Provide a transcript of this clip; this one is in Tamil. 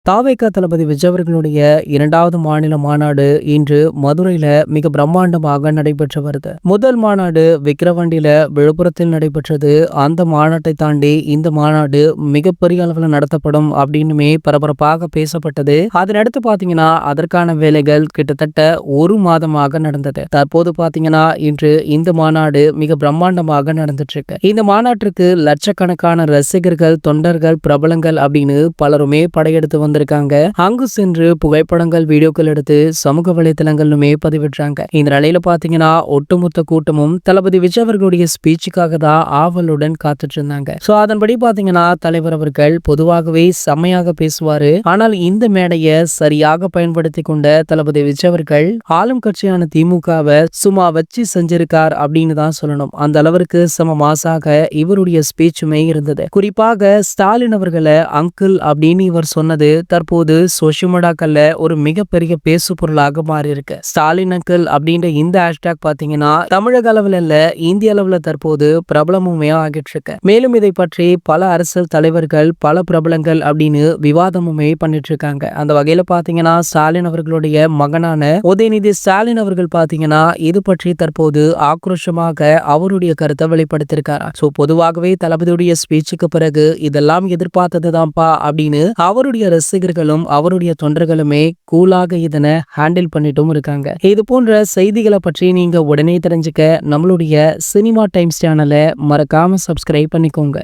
தாவேகா தளபதி விஜய் அவர்களுடைய 2வது மாநில மாநாடு இன்று மதுரையில மிக பிரம்மாண்டமாக நடைபெற்று வருது. முதல் மாநாடு விக்கிரவாண்டியில விழுப்புரத்தில் நடைபெற்றது. அந்த மாநாட்டை தாண்டி இந்த மாநாடு மிகப்பெரிய அளவுல நடத்தப்படும் அப்படின்னுமே பரபரப்பாக பேசப்பட்டது. அதனடுத்து பாத்தீங்கன்னா அதற்கான வேலைகள் கிட்டத்தட்ட ஒரு மாதமாக நடந்தது. தற்போது பாத்தீங்கன்னா இன்று இந்த மாநாடு மிக பிரம்மாண்டமாக நடந்துட்டு இருக்கு. இந்த மாநாட்டிற்கு லட்சக்கணக்கான ரசிகர்கள், தொண்டர்கள், பிரபலங்கள் அப்படின்னு பலருமே படையெடுத்து வந்திருக்காங்க. அங்கு சென்று புகைப்படங்கள், வீடியோக்கள் எடுத்து சமூக வலைதளங்களிலுமே பதிவிடுறாங்க. இந்த நிலையில பாத்தீங்கன்னா ஒட்டுமொத்த கூட்டமும் தளபதி விஜய் அவர்களுடைய ஸ்பீச்சுக்காக தான் ஆவலுடன் காத்துட்டு இருந்தாங்க. சோ அதன்படி பாத்தீங்கன்னா தலைவர் அவர்கள் பொதுவாகவே செம்மையாக பேசுவாரு. ஆனால் இந்த மேடையை சரியாக பயன்படுத்தி கொண்ட தளபதி விஜய் அவர்கள் ஆளும் கட்சியான திமுகவை சும்மா வச்சு செஞ்சிருக்கார் அப்படின்னு தான் சொல்லணும். அந்த அளவிற்கு சம மாசாக இவருடைய ஸ்பீச்சுமே இருந்தது. குறிப்பாக ஸ்டாலின் அவர்களை அங்கிள் அப்படின்னு இவர் சொன்னது தற்போது சோஷியல் மீடியாக்கள்ல ஒரு மிகப்பெரிய பேசு பொருளாக மாறி இருக்கு. ஸ்டாலின் அங்கிள் அப்படின்ற இந்த ஹேஷ்டாக் பாத்தீங்கன்னா தமிழக அளவுல இல்ல, இந்திய அளவுல தற்போது பிரபலமுமே ஆகிட்டு இருக்கு. மேலும் இதை பற்றி பல அரசியல் தலைவர்கள், பல பிரபலங்கள் அப்படின்னு விவாதமுமே பண்ணிட்டு இருக்காங்க. அந்த வகையில பாத்தீங்கன்னா ஸ்டாலின் அவர்களுடைய மகனான உதயநிதி ஸ்டாலின் அவர்கள் பாத்தீங்கன்னா இது பற்றி தற்போது ஆக்ரோஷமாக அவருடைய கருத்தை வெளிப்படுத்திருக்காரா. சோ பொதுவாகவே தளபதியுடைய ஸ்பீச்சுக்கு பிறகு இதெல்லாம் எதிர்பார்த்ததுதான்ப்பா அப்படின்னு அவருடைய ரசிகர்களும் அவருடைய தொண்டர்களுமே கூலாக இதனை ஹேண்டில் பண்ணிட்டும் இருக்காங்க. இது போன்ற செய்திகளை பற்றி நீங்க உடனே தெரிஞ்சுக்க நம்மளுடைய சினிமா டைம்ஸ் சேனலை மறக்காம சப்ஸ்கிரைப் பண்ணிக்கோங்க.